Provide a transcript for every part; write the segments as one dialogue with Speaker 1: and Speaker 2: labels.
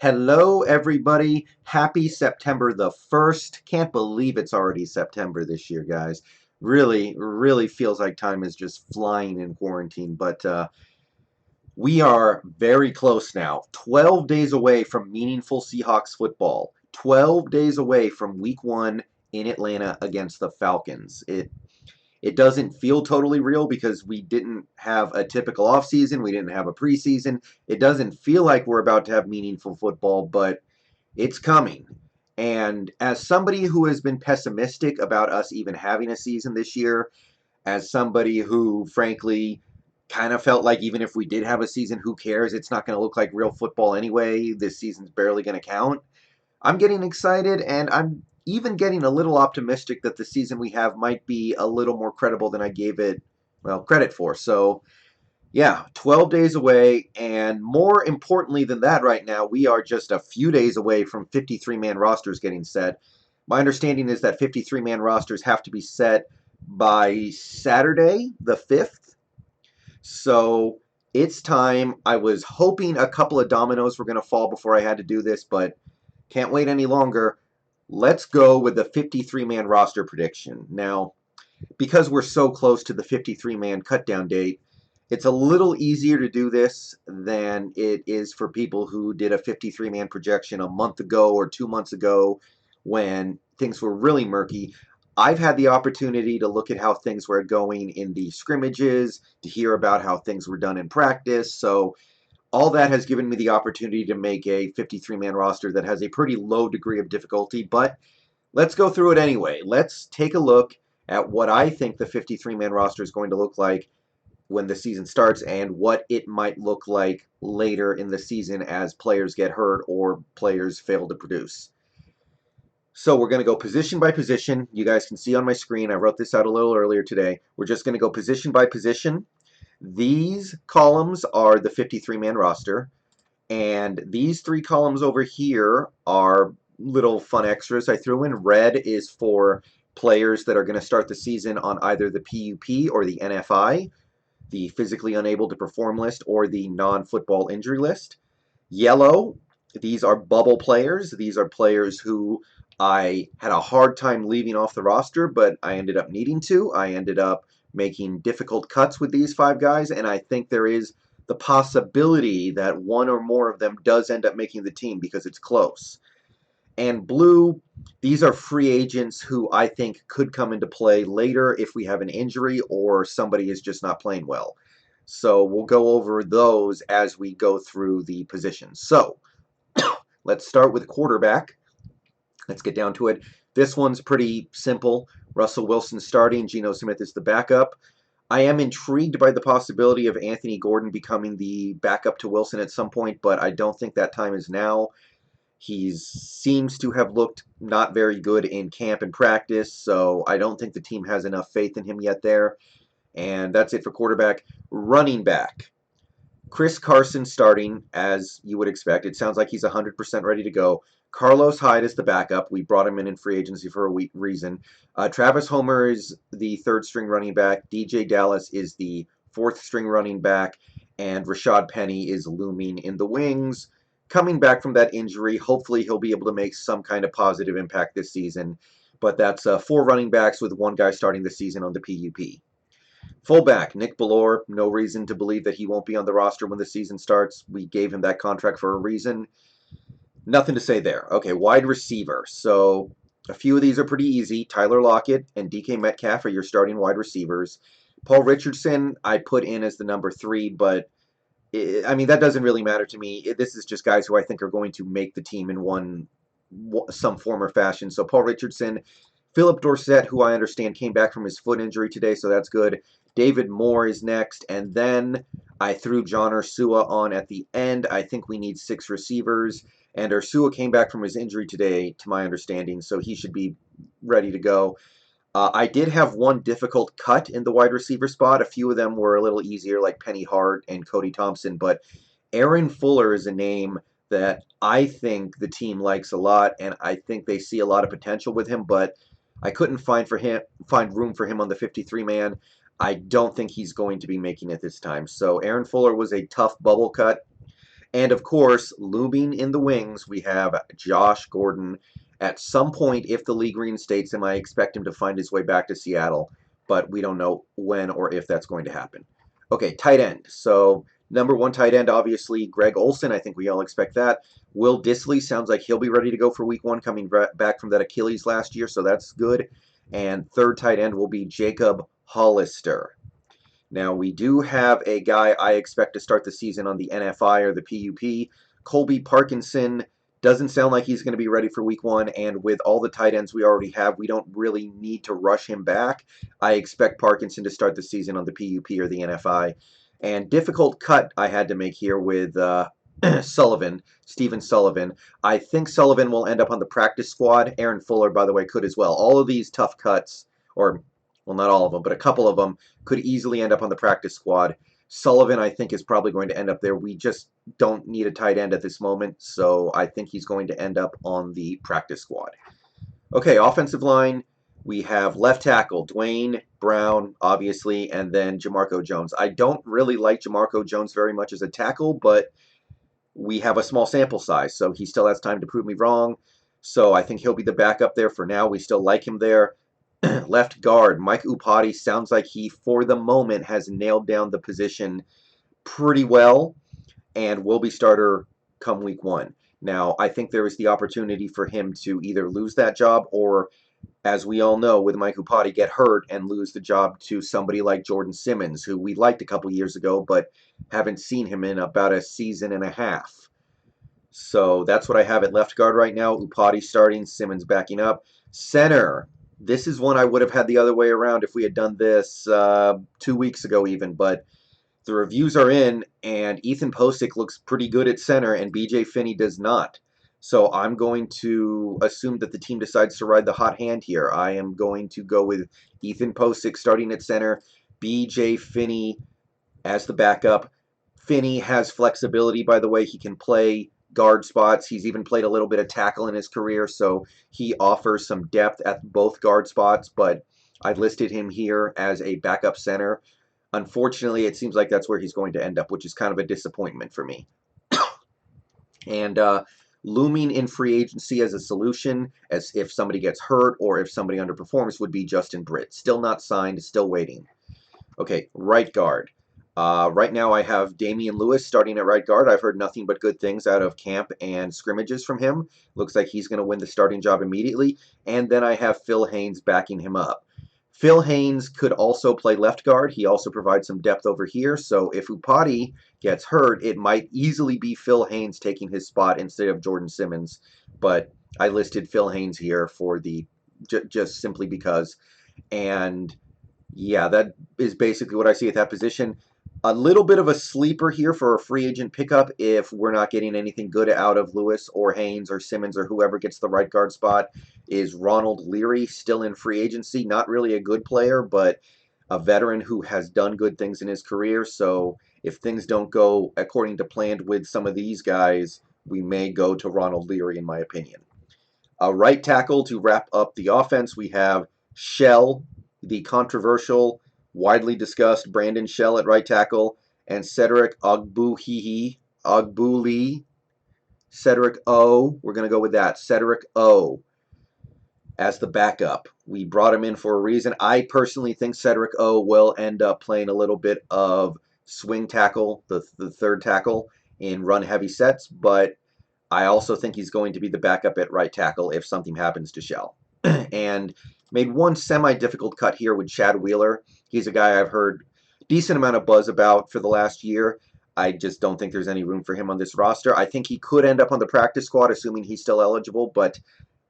Speaker 1: Hello, everybody. Happy September the 1st. Can't believe it's already September this year, guys. Really feels like time is just flying in quarantine, but we are very close now. 12 days away from meaningful Seahawks football. 12 days away from week one in Atlanta against the Falcons. It doesn't feel totally real because we didn't have a typical offseason. We didn't have a preseason. It doesn't feel like we're about to have meaningful football, but it's coming. And as somebody who has been pessimistic about us even having a season this year, as somebody who, frankly, kind of felt like even if we did have a season, who cares? It's not going to look like real football anyway. This season's barely going to count. I'm getting excited, and I'm even getting a little optimistic that the season we have might be a little more credible than I gave it, well, credit for. So, yeah, 12 days away, and more importantly than that right now, we are just a few days away from 53-man rosters getting set. My understanding is that 53-man rosters have to be set by Saturday, the 5th. So it's time. I was hoping a couple of dominoes were going to fall before I had to do this, but can't wait any longer. Let's go with the 53-man roster prediction. Now, because we're so close to the 53-man cutdown date, it's a little easier to do this than it is for people who did a 53-man projection a month ago or 2 months ago when things were really murky. I've had the opportunity to look at how things were going in the scrimmages, to hear about how things were done in practice. So all that has given me the opportunity to make a 53-man roster that has a pretty low degree of difficulty, but let's go through it anyway. Let's take a look at what I think the 53-man roster is going to look like when the season starts and what it might look like later in the season as players get hurt or players fail to produce. So we're going to go position by position. You guys can see on my screen, I wrote this out a little earlier today. We're just going to go position by position. These columns are the 53-man roster. And these three columns over here are little fun extras I threw in. Red is for players that are going to start the season on either the PUP or the NFI, the physically unable to perform list, or the non-football injury list. Yellow, these are bubble players. These are players who I had a hard time leaving off the roster, but I ended up needing to. I ended up making difficult cuts with these five guys, and I think there is the possibility that one or more of them does end up making the team because it's close. And blue, these are free agents who I think could come into play later if we have an injury or somebody is just not playing well. So we'll go over those as we go through the positions. So let's start with quarterback. Let's get down to it. This one's pretty simple. Russell Wilson starting. Geno Smith is the backup. I am intrigued by the possibility of Anthony Gordon becoming the backup to Wilson at some point, but I don't think that time is now. He seems to have looked not very good in camp and practice, so I don't think the team has enough faith in him yet there. And that's it for quarterback. Running back. Chris Carson starting, as you would expect. It sounds like he's 100% ready to go. Carlos Hyde is the backup. We brought him in free agency for a reason. Travis Homer is the third-string running back. DJ Dallas is the fourth-string running back. And Rashad Penny is looming in the wings. Coming back from that injury, hopefully he'll be able to make some kind of positive impact this season. But that's four running backs with one guy starting the season on the PUP. Fullback, Nick Bellore, no reason to believe that he won't be on the roster when the season starts. We gave him that contract for a reason. Nothing to say there. Okay, wide receiver. So a few of these are pretty easy. Tyler Lockett and DK Metcalf are your starting wide receivers. Paul Richardson, I put in as the number 3, but I mean, that doesn't really matter to me. This is just guys who I think are going to make the team in some form or fashion. So Paul Richardson, Philip Dorsett, who I understand came back from his foot injury today, so that's good. David Moore is next, and then I threw John Ursua on at the end. I think we need 6 receivers, and Ursua came back from his injury today, to my understanding, so he should be ready to go. I did have one difficult cut in the wide receiver spot. A few of them were a little easier, like Penny Hart and Cody Thompson, but Aaron Fuller is a name that I think the team likes a lot, and I think they see a lot of potential with him, but I couldn't find room for him on the 53-man. I don't think he's going to be making it this time. So Aaron Fuller was a tough bubble cut. And of course, looming in the wings, we have Josh Gordon. At some point, if the league reinstates him, I expect him to find his way back to Seattle, but we don't know when or if that's going to happen. Okay, tight end. So, number one tight end, obviously, Greg Olsen. I think we all expect that. Will Dissly sounds like he'll be ready to go for week one, coming back from that Achilles last year, so that's good. And third tight end will be Jacob Hollister. Now, we do have a guy I expect to start the season on the NFI or the PUP. Colby Parkinson doesn't sound like he's going to be ready for week one, and with all the tight ends we already have, we don't really need to rush him back. I expect Parkinson to start the season on the PUP or the NFI. And difficult cut I had to make here with Sullivan, Stephen Sullivan. I think Sullivan will end up on the practice squad. Aaron Fuller, by the way, could as well. All of these tough cuts, or, well, not all of them, but a couple of them, could easily end up on the practice squad. Sullivan, I think, is probably going to end up there. We just don't need a tight end at this moment, so I think he's going to end up on the practice squad. Okay, offensive line. We have left tackle, Dwayne Brown, obviously, and then Jamarco Jones. I don't really like Jamarco Jones very much as a tackle, but we have a small sample size, so he still has time to prove me wrong. So I think he'll be the backup there for now. We still like him there. Left guard, Mike Upati sounds like he, for the moment, has nailed down the position pretty well and will be starter come week one. Now, I think there is the opportunity for him to either lose that job or, as we all know, with Mike Upati, get hurt and lose the job to somebody like Jordan Simmons, who we liked a couple years ago, but haven't seen him in about a season and a half. So that's what I have at left guard right now. Upati starting, Simmons backing up. Center. This is one I would have had the other way around if we had done this 2 weeks ago even, but the reviews are in, and Ethan Posick looks pretty good at center, and BJ Finney does not. So I'm going to assume that the team decides to ride the hot hand here. I am going to go with Ethan Posick starting at center, BJ Finney as the backup. Finney has flexibility, by the way. He can play guard spots. He's even played a little bit of tackle in his career, so he offers some depth at both guard spots, but I listed him here as a backup center. Unfortunately, it seems like that's where he's going to end up, which is kind of a disappointment for me. And looming in free agency as a solution, as if somebody gets hurt or if somebody underperforms, would be Justin Britt. Still not signed, still waiting. Okay, right guard. Right now I have Damian Lewis starting at right guard. I've heard nothing but good things out of camp and scrimmages from him. Looks like he's going to win the starting job immediately. And then I have Phil Haynes backing him up. Phil Haynes could also play left guard. He also provides some depth over here. So if Upati gets hurt, it might easily be Phil Haynes taking his spot instead of Jordan Simmons. But I listed Phil Haynes here for the just simply because. And yeah, that is basically what I see at that position. A little bit of a sleeper here for a free agent pickup if we're not getting anything good out of Lewis or Haynes or Simmons or whoever gets the right guard spot is Ronald Leary, still in free agency. Not really a good player, but a veteran who has done good things in his career. So if things don't go according to plan with some of these guys, we may go to Ronald Leary, in my opinion. A right tackle to wrap up the offense, we have Shell, the controversial, widely discussed Brandon Shell at right tackle, and Cedric Ogbuli, Cedric O. We're going to go with that. Cedric O as the backup. We brought him in for a reason. I personally think Cedric O will end up playing a little bit of swing tackle, the third tackle, in run-heavy sets, but I also think he's going to be the backup at right tackle if something happens to Shell. And made one semi-difficult cut here with Chad Wheeler. He's a guy I've heard decent amount of buzz about for the last year. I just don't think there's any room for him on this roster. I think he could end up on the practice squad, assuming he's still eligible, but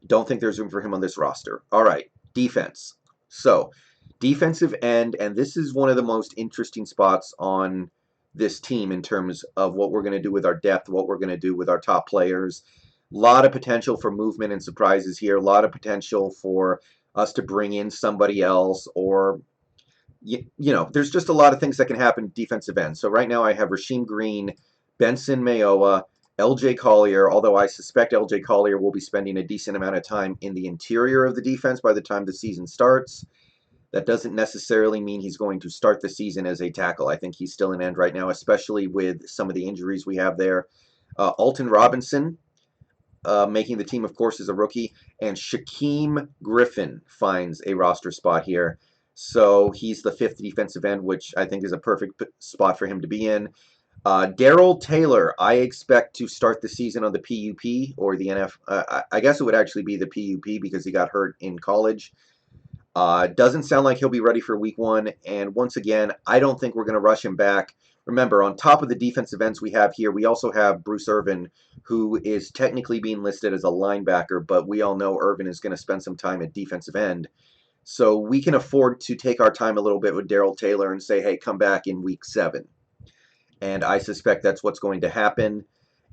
Speaker 1: don't think there's room for him on this roster. All right, defense. So, defensive end, and this is one of the most interesting spots on this team in terms of what we're going to do with our depth, what we're going to do with our top players. A lot of potential for movement and surprises here. A lot of potential for us to bring in somebody else, or you know, there's just a lot of things that can happen defensive end. So right now I have Rasheem Green, Benson Mayowa, LJ Collier, although I suspect LJ Collier will be spending a decent amount of time in the interior of the defense by the time the season starts. That doesn't necessarily mean he's going to start the season as a tackle. I think he's still an end right now, especially with some of the injuries we have there. Alton Robinson, making the team, of course, as a rookie. And Shaquem Griffin finds a roster spot here. So he's the fifth defensive end, which I think is a perfect spot for him to be in. Darrell Taylor, I expect to start the season on the PUP or the NF. I guess it would actually be the PUP because he got hurt in college. Doesn't sound like he'll be ready for week one. And once again, I don't think we're going to rush him back. Remember, on top of the defensive ends we have here, we also have Bruce Irvin, who is technically being listed as a linebacker, but we all know Irvin is going to spend some time at defensive end. So we can afford to take our time a little bit with Darrell Taylor and say, hey, come back in week 7. And I suspect that's what's going to happen.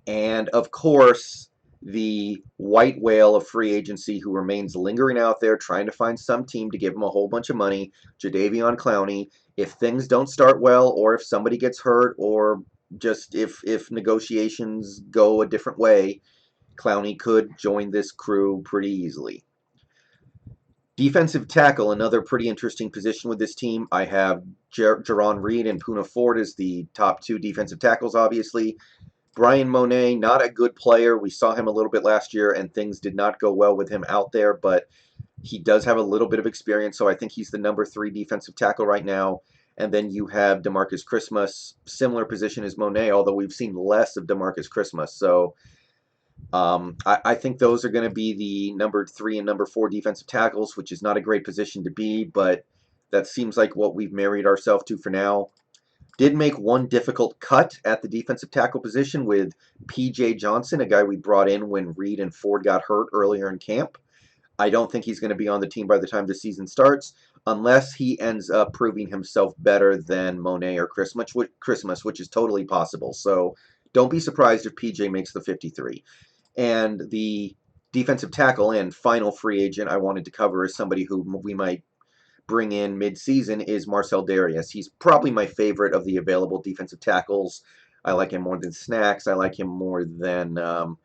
Speaker 1: And of course, the white whale of free agency who remains lingering out there trying to find some team to give him a whole bunch of money, Jadeveon Clowney. If things don't start well, or if somebody gets hurt, or just if negotiations go a different way, Clowney could join this crew pretty easily. Defensive tackle, another pretty interesting position with this team. I have Jerron Reed and Poona Ford as the top 2 defensive tackles, obviously. Brian Monet, not a good player. We saw him a little bit last year, and things did not go well with him out there, but he does have a little bit of experience, so I think he's the number 3 defensive tackle right now. And then you have DeMarcus Christmas, similar position as Monet, although we've seen less of DeMarcus Christmas. So I think those are going to be the number 3 and number 4 defensive tackles, which is not a great position to be, but that seems like what we've married ourselves to for now. Did make one difficult cut at the defensive tackle position with P.J. Johnson, a guy we brought in when Reed and Ford got hurt earlier in camp. I don't think he's going to be on the team by the time the season starts, unless he ends up proving himself better than Monet or Christmas, which is totally possible. So don't be surprised if P.J. makes the 53. And the defensive tackle and final free agent I wanted to cover is somebody who we might bring in mid-season is Marcell Dareus. He's probably my favorite of the available defensive tackles. I like him more than Snacks. I like him more than the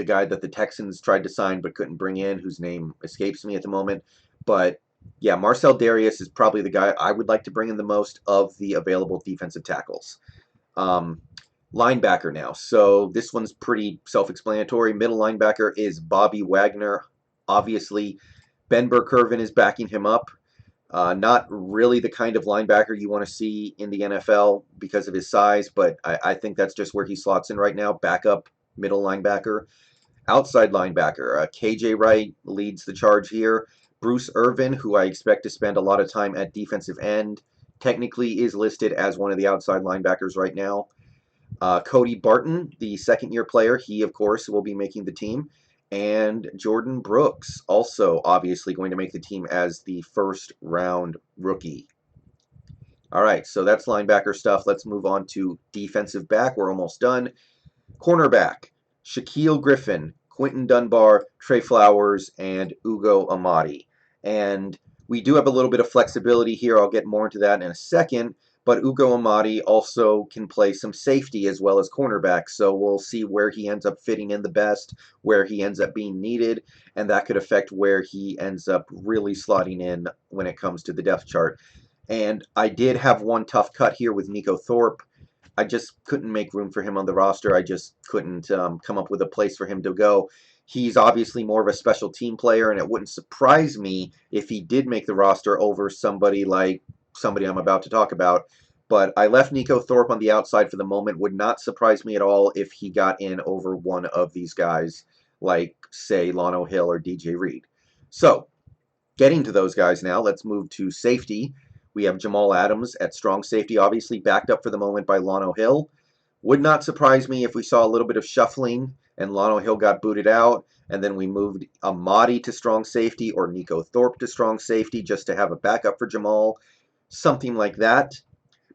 Speaker 1: guy that the Texans tried to sign but couldn't bring in, whose name escapes me at the moment. But yeah, Marcell Dareus is probably the guy I would like to bring in the most of the available defensive tackles. Linebacker now. So this one's pretty self-explanatory. Middle linebacker is Bobby Wagner. Obviously, Ben Burr-Kirven is backing him up. Not really the kind of linebacker you want to see in the NFL because of his size, but I think that's just where he slots in right now. Backup middle linebacker. Outside linebacker. KJ Wright leads the charge here. Bruce Irvin, who I expect to spend a lot of time at defensive end, technically is listed as one of the outside linebackers right now. Cody Barton, the second-year player, he, of course, will be making the team. And Jordan Brooks, also obviously going to make the team as the first-round rookie. All right, so that's linebacker stuff. Let's move on to defensive back. We're almost done. Cornerback, Shaquille Griffin, Quentin Dunbar, Trey Flowers, and Ugo Amadi. And we do have a little bit of flexibility here. I'll get more into that in a second. But Ugo Amadi also can play some safety as well as cornerback. So we'll see where he ends up fitting in the best, where he ends up being needed, and that could affect where he ends up really slotting in when it comes to the depth chart. And I did have one tough cut here with Nico Thorpe. I just couldn't make room for him on the roster. I just couldn't come up with a place for him to go. He's obviously more of a special team player, and it wouldn't surprise me if he did make the roster over somebody like somebody I'm about to talk about. But I left Nico Thorpe on the outside for the moment. Would not surprise me at all if he got in over one of these guys, like, say, Lano Hill or DJ Reed. So, getting to those guys now, let's move to safety. We have Jamal Adams at strong safety, obviously backed up for the moment by Lano Hill. Would not surprise me if we saw a little bit of shuffling and Lano Hill got booted out, and then we moved Amadi to strong safety or Nico Thorpe to strong safety just to have a backup for Jamal. Something like that.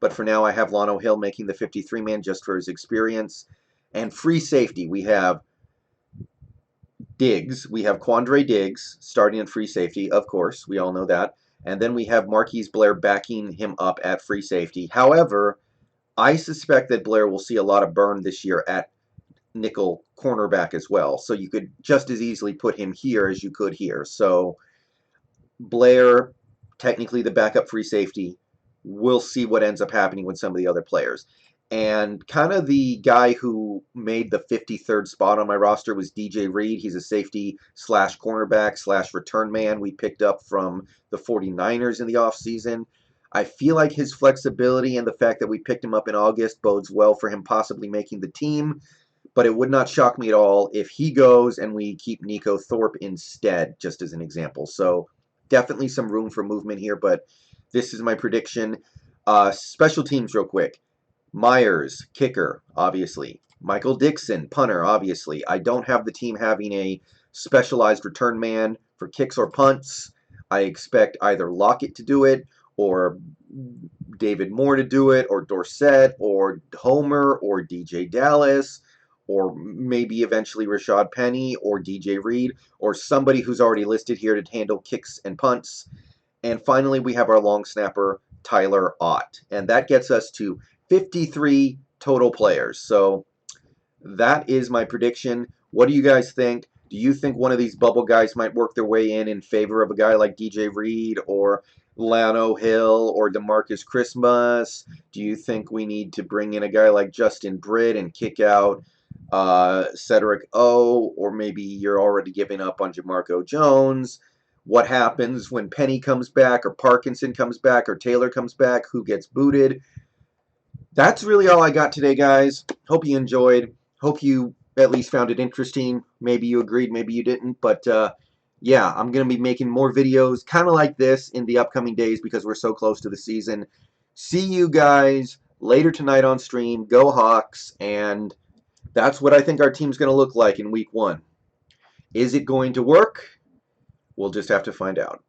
Speaker 1: But for now, I have Lano Hill making the 53-man just for his experience. And free safety, we have Diggs. We have Quandre Diggs starting in free safety, of course. We all know that. And then we have Marquise Blair backing him up at free safety. However, I suspect that Blair will see a lot of burn this year at nickel cornerback as well. So you could just as easily put him here as you could here. So Blair, technically the backup free safety. We'll see what ends up happening with some of the other players. And kind of the guy who made the 53rd spot on my roster was DJ Reed. He's a safety slash cornerback slash return man we picked up from the 49ers in the offseason. I feel like his flexibility and the fact that we picked him up in August bodes well for him possibly making the team, but it would not shock me at all if he goes and we keep Nico Thorpe instead, just as an example. So definitely some room for movement here, but this is my prediction. Special teams real quick. Myers, kicker, obviously. Michael Dixon, punter, obviously. I don't have the team having a specialized return man for kicks or punts. I expect either Lockett to do it, or David Moore to do it, or Dorsett, or Homer, or DJ Dallas, or maybe eventually Rashad Penny, or DJ Reed, or somebody who's already listed here to handle kicks and punts. And finally, we have our long snapper, Tyler Ott. And that gets us to 53 total players. So that is my prediction. What do you guys think? Do you think one of these bubble guys might work their way in favor of a guy like DJ Reed or Lano Hill or DeMarcus Christmas? Do you think we need to bring in a guy like Justin Britt and kick out Cedric O? Or maybe you're already giving up on Jamarco Jones? What happens when Penny comes back or Parkinson comes back or Taylor comes back? Who gets booted? That's really all I got today, guys. Hope you enjoyed. Hope you at least found it interesting. Maybe you agreed, maybe you didn't. But yeah, I'm going to be making more videos kind of like this in the upcoming days because we're so close to the season. See you guys later tonight on stream. Go Hawks. And that's what I think our team's going to look like in week 1. Is it going to work? We'll just have to find out.